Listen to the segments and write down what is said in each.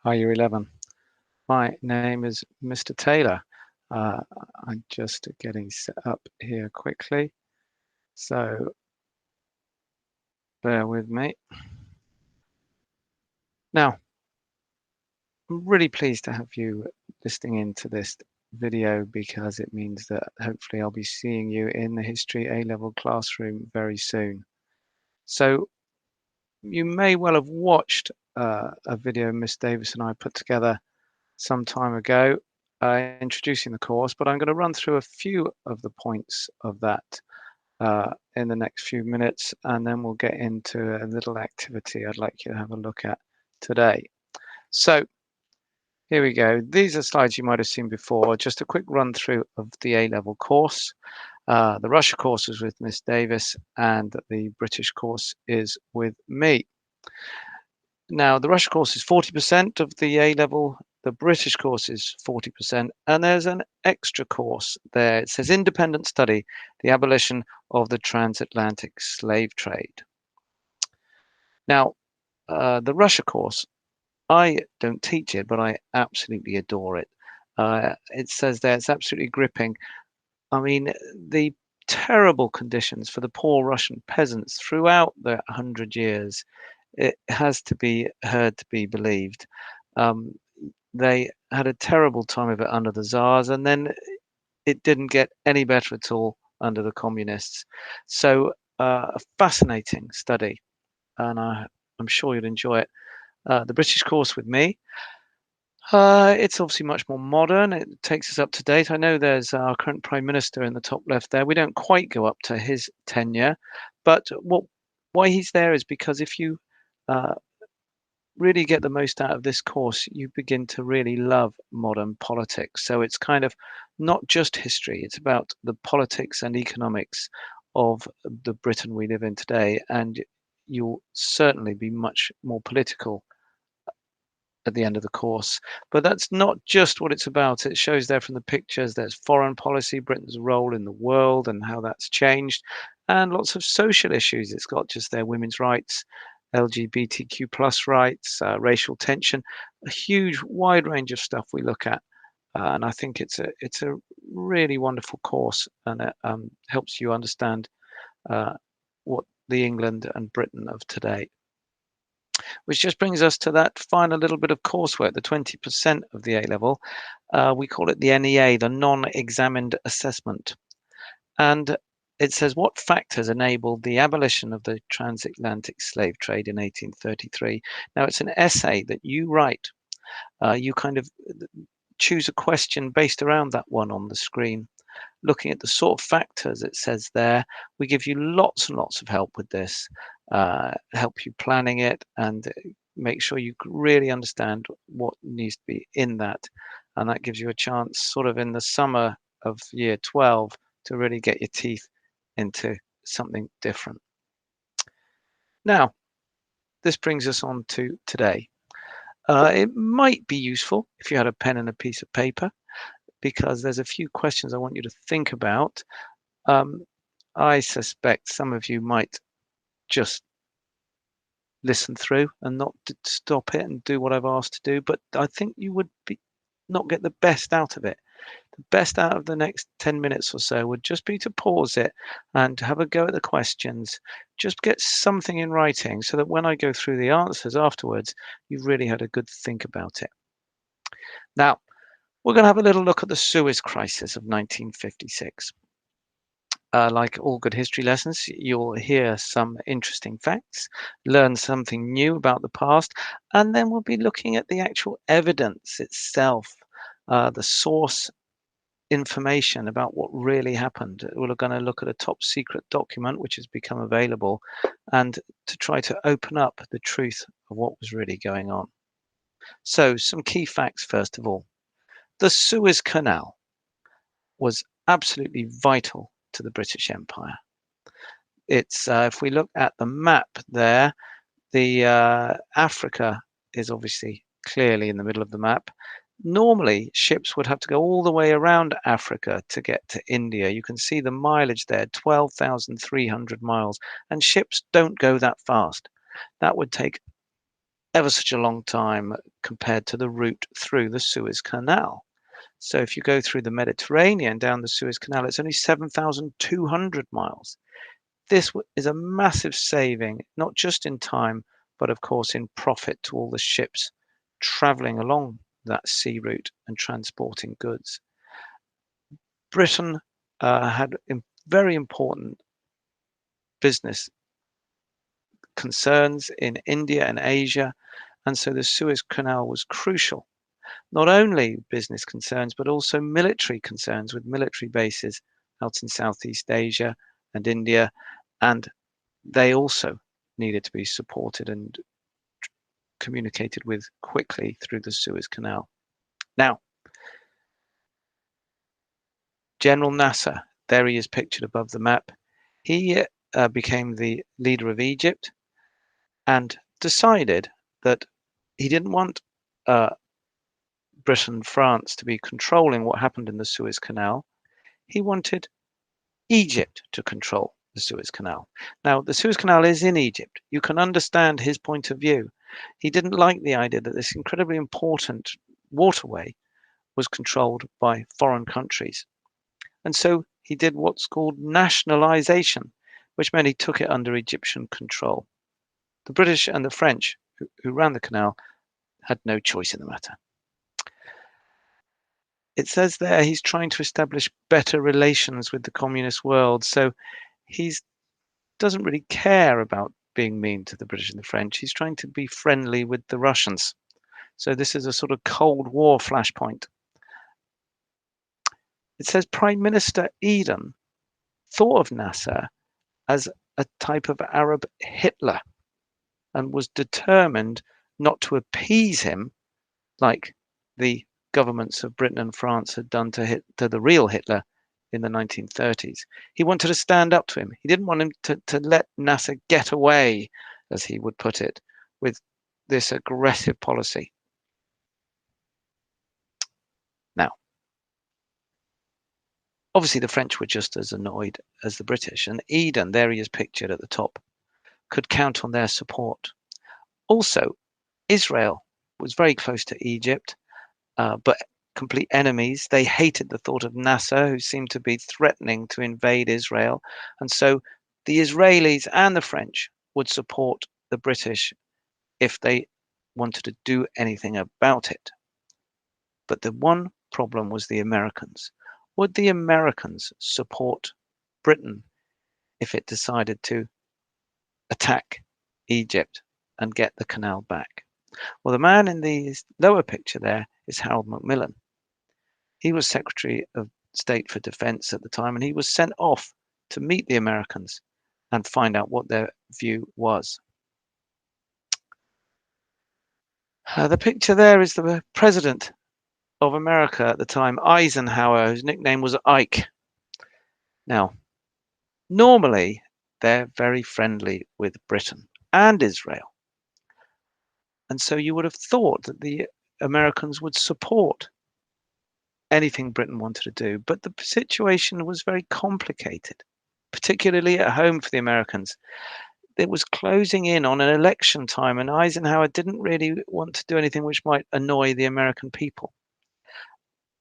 Are you 11? My name is Mr. Taylor. I'm just getting set up here quickly, so bear with me. Now, I'm really pleased to have you listening into this video because it means that hopefully I'll be seeing you in the History A-level classroom very soon. So you may well have watched a video Miss Davis and I put together some time ago introducing the course, but I'm going to run through a few of the points of that in the next few minutes, and then we'll get into a little activity I'd like you to have a look at today. So here we go. These are slides you might have seen before. Just a quick run through of the A-level course. The Russia course is with Miss Davis, and the British course is with me. Now, the Russia course is 40% of the A-level. The British course is 40%, and there's an extra course there. It says Independent Study, the Abolition of the Transatlantic Slave Trade. Now, the Russia course, I don't teach it, but I absolutely adore it. It says there it's absolutely gripping. I mean, the terrible conditions for the poor Russian peasants throughout the 100 years, it has to be heard to be believed. They had a terrible time of it under the Tsars, and then it didn't get any better at all under the communists. So a fascinating study, and I'm sure you'll enjoy it. The British course with me, it's obviously much more modern. It takes us up to date. I know there's our current Prime Minister in the top left there. We don't quite go up to his tenure, but why he's there is because if you really get the most out of this course, you begin to really love modern politics. So it's kind of not just history, it's about the politics and economics of the Britain we live in today. And you'll certainly be much more political at the end of the course. But that's not just what it's about. It shows there from the pictures, there's foreign policy, Britain's role in the world and how that's changed, and lots of social issues. It's got just their women's rights, LGBTQ plus rights, racial tension, a huge wide range of stuff we look at. And I think it's a really wonderful course, and it helps you understand what the England and Britain of today. Which just brings us to that final little bit of coursework, the 20% of the A-level. We call it the NEA, the non-examined assessment. And it says, what factors enabled the abolition of the transatlantic slave trade in 1833? Now, it's an essay that you write. You kind of choose a question based around that one on the screen. Looking at the sort of factors it says there, we give you lots and lots of help with this, help you planning it and make sure you really understand what needs to be in that. And that gives you a chance sort of in the summer of year 12 to really get your teeth into something different. Now, this brings us on to today. It might be useful if you had a pen and a piece of paper, because there's a few questions I want you to think about. I suspect some of you might just listen through and not stop it and do what I've asked to do, but I think you would not get the best out of it. The best out of the next 10 minutes or so would just be to pause it and have a go at the questions. Just get something in writing so that when I go through the answers afterwards, you've really had a good think about it. Now, we're going to have a little look at the Suez Crisis of 1956. Like all good history lessons, you'll hear some interesting facts, learn something new about the past, and then we'll be looking at the actual evidence itself, the source information about what really happened. We're going to look at a top secret document which has become available and to try to open up the truth of what was really going on. So some key facts first of all. The Suez Canal was absolutely vital to the British Empire. It's if we look at the map there, the Africa is obviously clearly in the middle of the map. Normally, ships would have to go all the way around Africa to get to India. You can see the mileage there, 12,300 miles, and ships don't go that fast. That would take ever such a long time compared to the route through the Suez Canal. So if you go through the Mediterranean down the Suez Canal, it's only 7,200 miles. This is a massive saving, not just in time, but of course in profit to all the ships traveling along that sea route and transporting goods. Britain had very important business concerns in India and Asia, and so the Suez Canal was crucial. Not only business concerns, but also military concerns with military bases out in Southeast Asia and India, and they also needed to be supported and communicated with quickly through the Suez Canal. Now, General Nasser, there he is pictured above the map. He became the leader of Egypt and decided that he didn't want Britain and France to be controlling what happened in the Suez Canal. He wanted Egypt to control the Suez Canal. Now, the Suez Canal is in Egypt. You can understand his point of view. He didn't like the idea that this incredibly important waterway was controlled by foreign countries. And so he did what's called nationalization, which meant he took it under Egyptian control. The British and the French, who ran the canal, had no choice in the matter. It says there he's trying to establish better relations with the communist world. So he doesn't really care about being mean to the British and the French. He's trying to be friendly with the Russians. So this is a sort of Cold War flashpoint. It says Prime Minister Eden thought of Nasser as a type of Arab Hitler and was determined not to appease him like the governments of Britain and France had done to the real Hitler in the 1930s. He wanted to stand up to him. He didn't want him to let Nasser get away, as he would put it, with this aggressive policy. Now, obviously the French were just as annoyed as the British, and Eden, there he is pictured at the top, could count on their support. Also, Israel was very close to Egypt, but complete enemies. They hated the thought of Nasser, who seemed to be threatening to invade Israel. And so the Israelis and the French would support the British if they wanted to do anything about it. But the one problem was the Americans. Would the Americans support Britain if it decided to attack Egypt and get the canal back? Well, the man in the lower picture there is Harold Macmillan. He was Secretary of State for Defense at the time, and he was sent off to meet the Americans and find out what their view was. The picture there is the President of America at the time, Eisenhower, whose nickname was Ike. Now, normally they're very friendly with Britain and Israel. And so you would have thought that the Americans would support anything Britain wanted to do. But the situation was very complicated, particularly at home for the Americans. It was closing in on an election time, and Eisenhower didn't really want to do anything which might annoy the American people.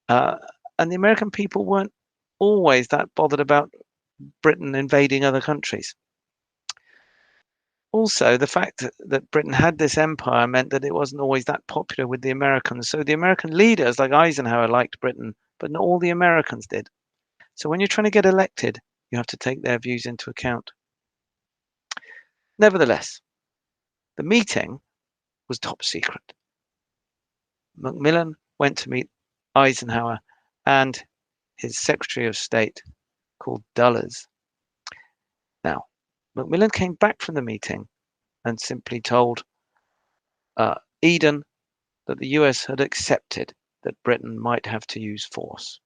And the American people weren't always that bothered about Britain invading other countries. Also, the fact that Britain had this empire meant that it wasn't always that popular with the Americans. So the American leaders like Eisenhower liked Britain, but not all the Americans did. So when you're trying to get elected, you have to take their views into account. Nevertheless, the meeting was top secret. Macmillan went to meet Eisenhower and his Secretary of State called Dulles. Now, Macmillan came back from the meeting and simply told Eden that the US had accepted that Britain might have to use force.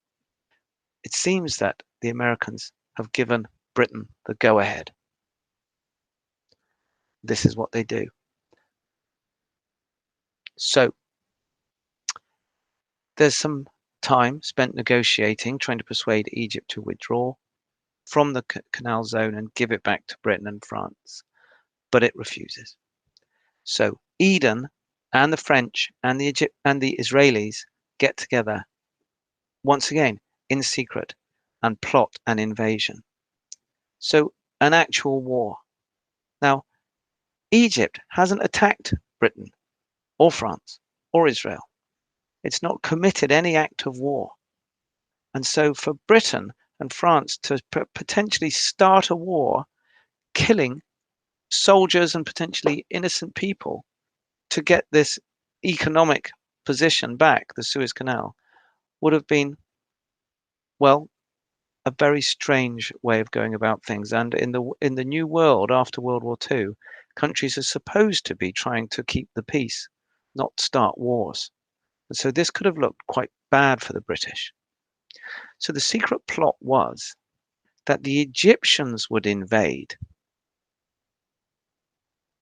It seems that the Americans have given Britain the go-ahead. This is what they do. So there's some time spent negotiating, trying to persuade Egypt to withdraw from the canal zone and give it back to Britain and France, but it refuses. So Eden and the French and the Israelis get together once again in secret and plot an invasion. So an actual war. Now, Egypt hasn't attacked Britain or France or Israel. It's not committed any act of war. And so for Britain and France to potentially start a war, killing soldiers and potentially innocent people to get this economic position back, the Suez Canal, would have been, well, a very strange way of going about things. And in the new world after World War II, countries are supposed to be trying to keep the peace, not start wars. And so this could have looked quite bad for the British. So the secret plot was that the Egyptians would invade.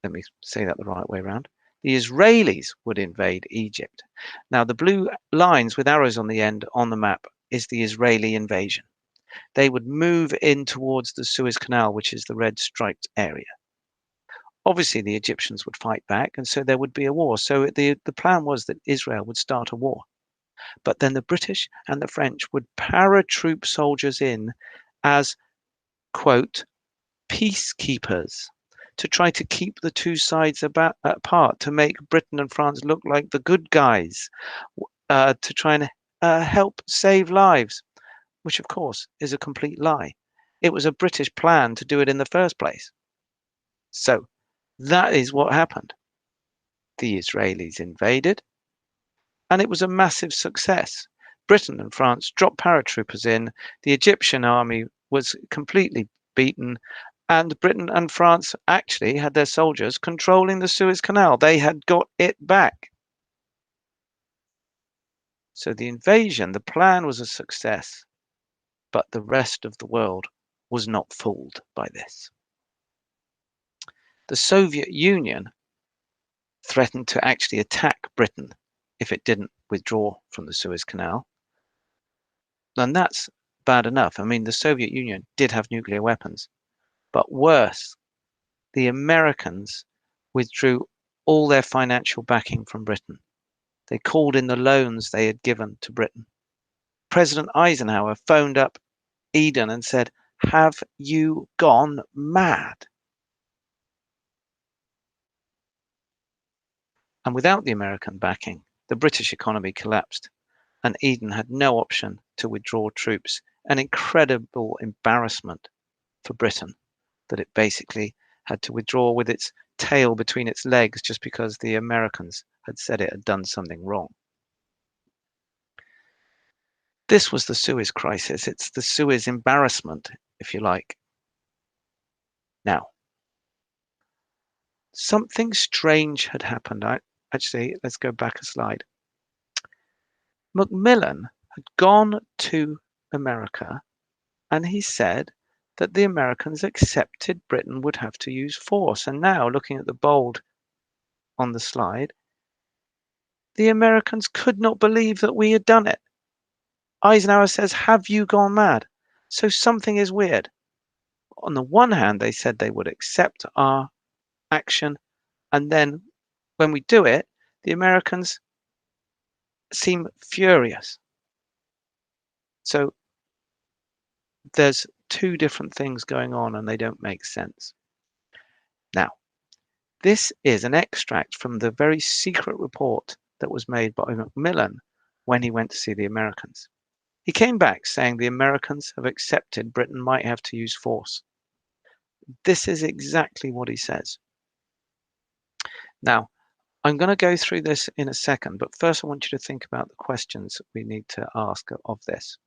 Let me say that the right way around. The Israelis would invade Egypt. Now, the blue lines with arrows on the end on the map is the Israeli invasion. They would move in towards the Suez Canal, which is the red striped area. Obviously, the Egyptians would fight back, and so there would be a war. So the plan was that Israel would start a war. But then the British and the French would paratroop soldiers in as, quote, peacekeepers, to try to keep the two sides apart, to make Britain and France look like the good guys, to try and help save lives, which of course is a complete lie. It was a British plan to do it in the first place. So that is what happened. The Israelis invaded, and it was a massive success. Britain and France dropped paratroopers in. The Egyptian army was completely beaten, and Britain and France actually had their soldiers controlling the Suez Canal. They had got it back. So the invasion, the plan was a success, but the rest of the world was not fooled by this. The Soviet Union threatened to actually attack Britain if it didn't withdraw from the Suez Canal. And that's bad enough. I mean, the Soviet Union did have nuclear weapons, but worse, the Americans withdrew all their financial backing from Britain. They called in the loans they had given to Britain. President Eisenhower phoned up Eden and said, "Have you gone mad?" And without the American backing, the British economy collapsed, and Eden had no option to withdraw troops. An incredible embarrassment for Britain that it basically had to withdraw with its tail between its legs just because the Americans had said it had done something wrong. This was the Suez Crisis. It's the Suez embarrassment, if you like. Now, something strange had happened. Actually, let's go back a slide. Macmillan had gone to America, and he said that the Americans accepted Britain would have to use force. And now, looking at the bold on the slide, the Americans could not believe that we had done it. Eisenhower says, "Have you gone mad?" So something is weird. On the one hand, they said they would accept our action, and then when we do it, the Americans seem furious. So there's two different things going on, and they don't make sense. Now, this is an extract from the very secret report that was made by Macmillan when he went to see the Americans. He came back saying the Americans have accepted Britain might have to use force. This is exactly what he says. Now, I'm going to go through this in a second, but first I want you to think about the questions we need to ask of this.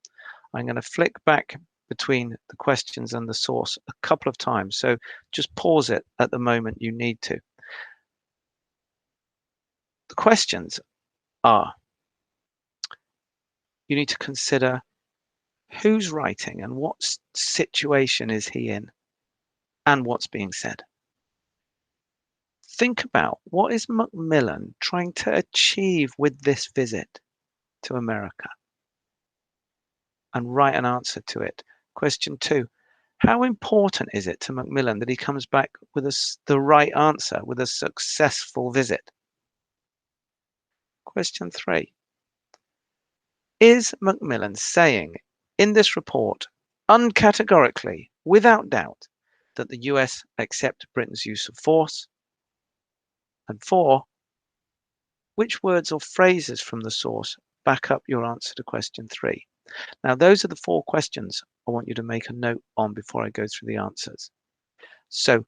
I'm going to flick back between the questions and the source a couple of times, so just pause it at the moment you need to. The questions are, you need to consider who's writing and what situation is he in and what's being said. Think about what is Macmillan trying to achieve with this visit to America, and write an answer to it. Question 2, How important is it to Macmillan that he comes back with the right answer, with a successful visit? Question 3. Is Macmillan saying in this report, uncategorically, without doubt, that the US accept Britain's use of force? And 4. Which words or phrases from the source back up your answer to question 3? Now, those are the 4 questions I want you to make a note on before I go through the answers. So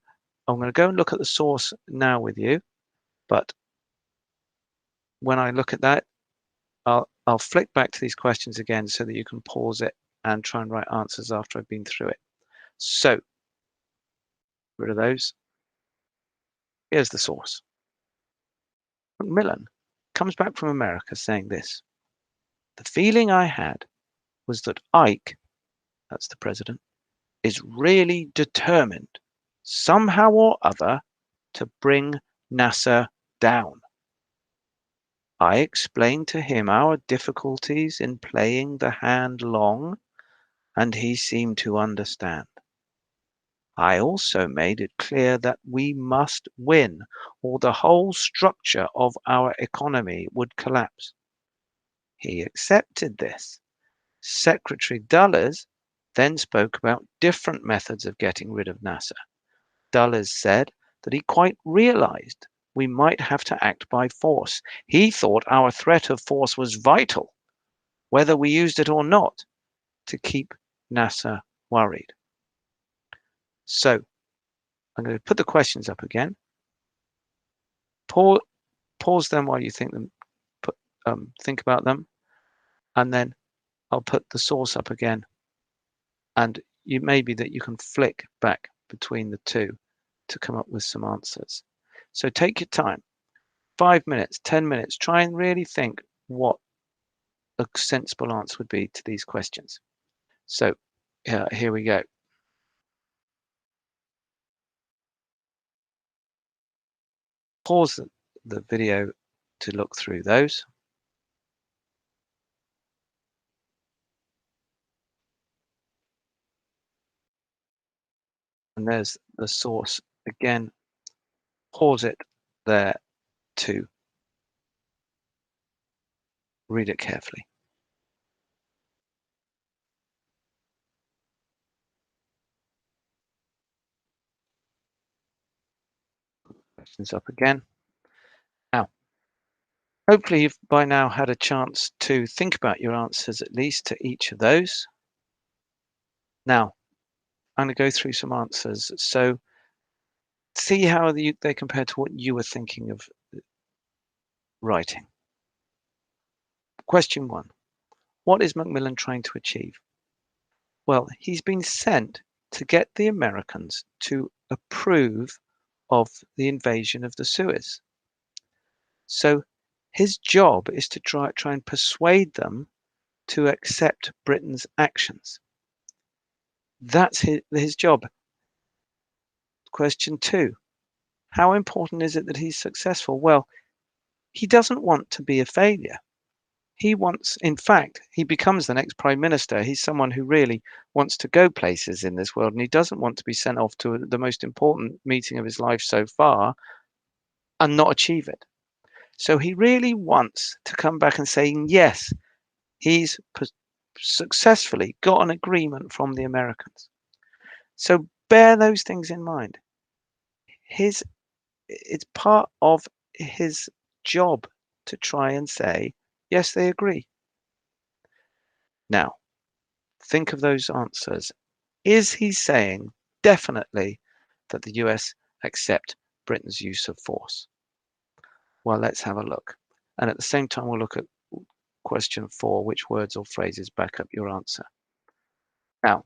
I'm going to go and look at the source now with you, but when I look at that, I'll flick back to these questions again so that you can pause it and try and write answers after I've been through it. So, rid of those. Here's the source. Macmillan comes back from America saying this: the feeling I had was that Ike, that's the president, is really determined, somehow or other, to bring Nasser down. I explained to him our difficulties in playing the hand long, and he seemed to understand. I also made it clear that we must win, or the whole structure of our economy would collapse. He accepted this. Secretary Dulles then spoke about different methods of getting rid of Nasser. Dulles said that he quite realized we might have to act by force. He thought our threat of force was vital, whether we used it or not, to keep Nasser worried. So I'm going to put the questions up again. Pause them while you think about them, and then I'll put the source up again. And you maybe that you can flick back between the two to come up with some answers. So take your time, 5 minutes, 10 minutes, try and really think what a sensible answer would be to these questions. So here we go. Pause the video to look through those. And there's the source again. Pause it there to read it carefully. Questions up again. Now, hopefully you've by now had a chance to think about your answers at least to each of those. Now, I'm going to go through some answers. So see how they compare to what you were thinking of writing. Question 1. What is Macmillan trying to achieve? Well, he's been sent to get the Americans to approve of the invasion of the Suez. So his job is to try and persuade them to accept Britain's actions. That's his job. Question 2. How important is it that he's successful? Well, he doesn't want to be a failure. He wants, in fact, he becomes the next prime minister. He's someone who really wants to go places in this world, and he doesn't want to be sent off to the most important meeting of his life so far and not achieve it. So he really wants to come back and say, yes, he's successfully got an agreement from the Americans. So bear those things in mind. It's part of his job to try and say, yes, they agree. Now, think of those answers. Is he saying definitely that the US accept Britain's use of force? Well, let's have a look. And at the same time, we'll look at question 4, which words or phrases back up your answer. Now,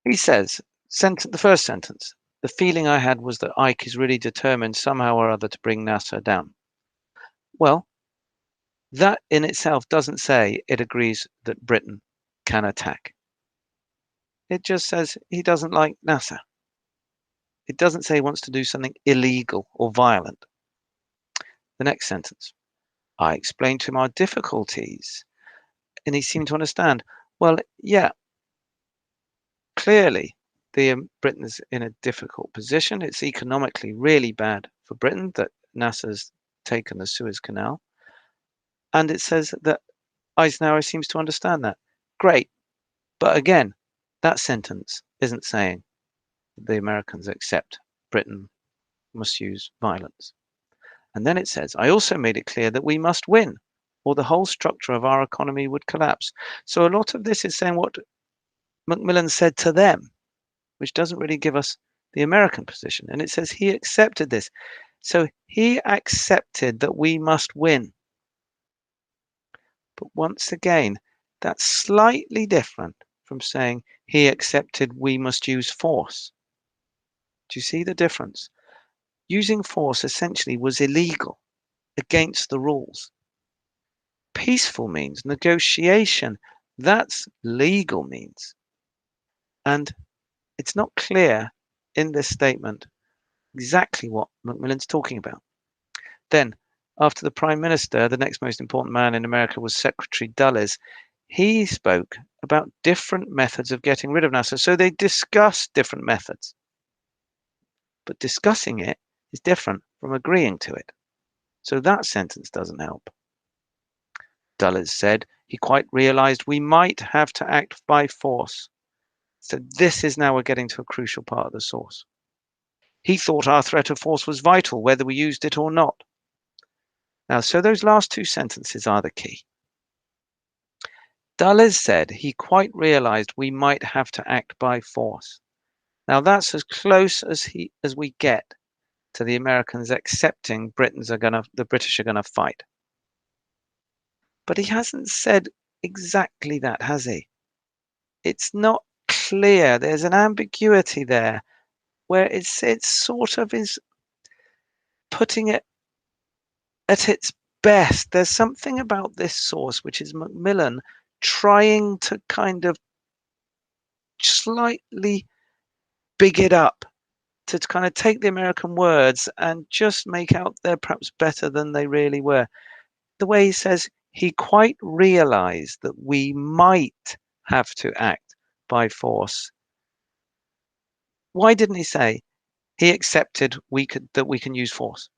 he says, the first sentence, the feeling I had was that Ike is really determined somehow or other to bring Nasser down. Well, that in itself doesn't say it agrees that Britain can attack. It just says he doesn't like Nasser. It doesn't say he wants to do something illegal or violent. The next sentence, I explained to him our difficulties and he seemed to understand. Well, yeah, clearly, Britain's in a difficult position. It's economically really bad for Britain that NASA's taken the Suez Canal. And it says that Eisenhower seems to understand that. Great. But again, that sentence isn't saying the Americans accept Britain must use violence. And then it says, I also made it clear that we must win, or the whole structure of our economy would collapse. So a lot of this is saying what Macmillan said to them, which doesn't really give us the American position. And it says he accepted this. So he accepted that we must win. But once again, that's slightly different from saying he accepted we must use force. Do you see the difference? Using force essentially was illegal, against the rules. Peaceful means, negotiation, that's legal means. And it's not clear in this statement exactly what Macmillan's talking about. Then, after the Prime Minister, the next most important man in America was Secretary Dulles. He spoke about different methods of getting rid of NASA. So they discussed different methods. But discussing it is different from agreeing to it. So that sentence doesn't help. Dulles said he quite realized we might have to act by force. So this is now we're getting to a crucial part of the source. He thought our threat of force was vital, whether we used it or not. Now, so those last two sentences are the key. Dulles said he quite realized we might have to act by force. Now, that's as close as we get to the Americans accepting the British are gonna fight. But he hasn't said exactly that, has he? It's not clear. There's an ambiguity there where it sort of is putting it at its best. There's something about this source which is Macmillan trying to kind of slightly big it up, to kind of take the American words and just make out they're perhaps better than they really were. The way he says he quite realized that we might have to act by force. Why didn't he say he accepted that we can use force?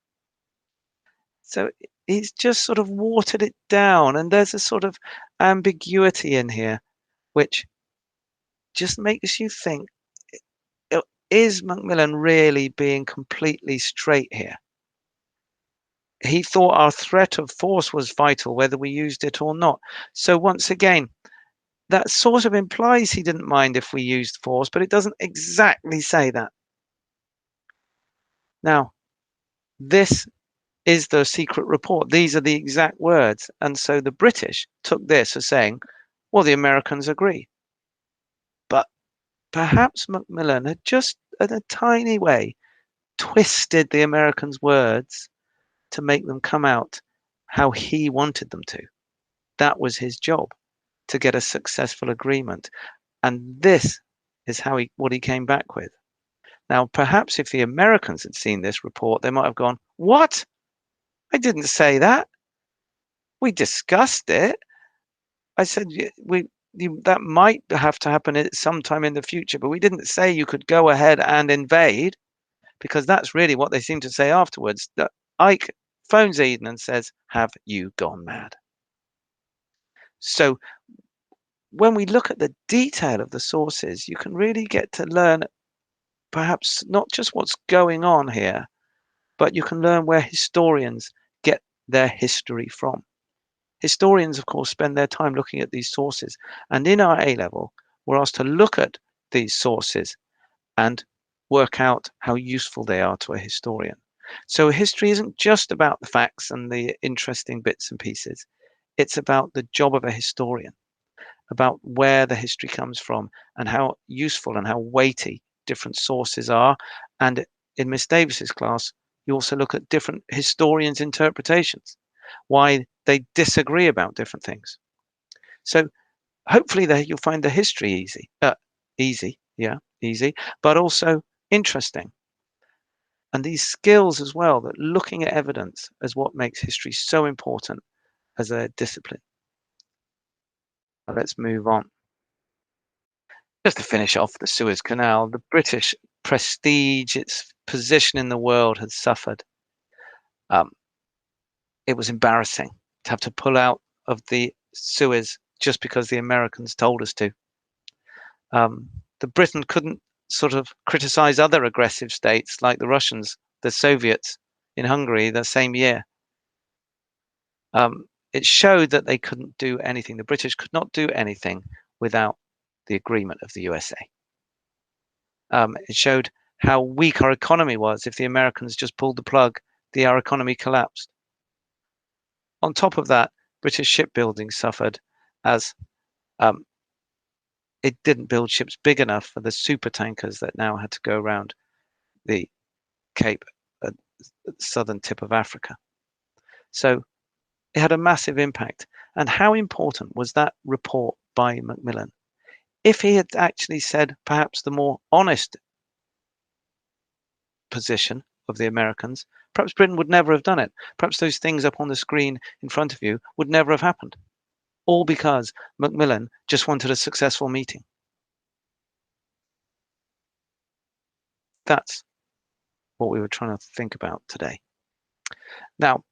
So he's just sort of watered it down, and there's a sort of ambiguity in here which just makes you think, is Macmillan really being completely straight here? He thought our threat of force was vital, whether we used it or not. So once again, that sort of implies he didn't mind if we used force, but it doesn't exactly say that. Now, this is the secret report. These are the exact words. And so the British took this as saying, well, the Americans agree. But perhaps Macmillan had just, in a tiny way, twisted the Americans' words to make them come out how he wanted them to. That was his job, to get a successful agreement. And this is what he came back with. Now, perhaps if the Americans had seen this report, they might have gone, what? I didn't say that. We discussed it. I said that might have to happen at sometime in the future, but we didn't say you could go ahead and invade, because that's really what they seem to say afterwards. That Ike phones Eden and says, have you gone mad? So when we look at the detail of the sources, you can really get to learn perhaps not just what's going on here, but you can learn where historians get their history from. Historians, of course, spend their time looking at these sources. And in our A-level, we're asked to look at these sources and work out how useful they are to a historian. So history isn't just about the facts and the interesting bits and pieces. It's about the job of a historian, about where the history comes from and how useful and how weighty different sources are. And in Miss Davis's class, you also look at different historians' interpretations, why they disagree about different things. So hopefully you'll find the history easy, but also interesting. And these skills as well, that looking at evidence as what makes history so important as a discipline. Let's move on. Just to finish off the Suez Canal, the British prestige, its position in the world had suffered. Um, it was embarrassing to have to pull out of the Suez just because the Americans told us to. The Britain couldn't sort of criticize other aggressive states like the Russians, the Soviets in Hungary the same year. It showed that they couldn't do anything. The British could not do anything without the agreement of the USA. It showed how weak our economy was. If the Americans just pulled the plug, our economy collapsed. On top of that, British shipbuilding suffered as it didn't build ships big enough for the super tankers that now had to go around the Cape at the southern tip of Africa. So it had a massive impact. And how important was that report by Macmillan? If he had actually said perhaps the more honest position of the Americans, perhaps Britain would never have done it. Perhaps those things up on the screen in front of you would never have happened. All because Macmillan just wanted a successful meeting. That's what we were trying to think about today. Now,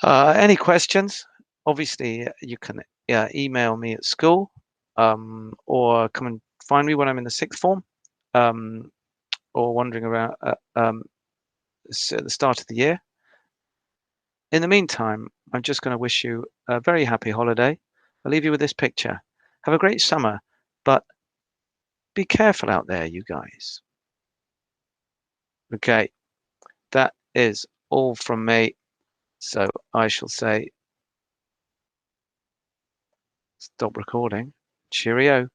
any questions? Obviously, you can email me at school or come and find me when I'm in the sixth form or wandering around at the start of the year. In the meantime, I'm just going to wish you a very happy holiday. I'll leave you with this picture. Have a great summer, but be careful out there, you guys. Okay, that is all from me. So I shall say stop recording. Cheerio.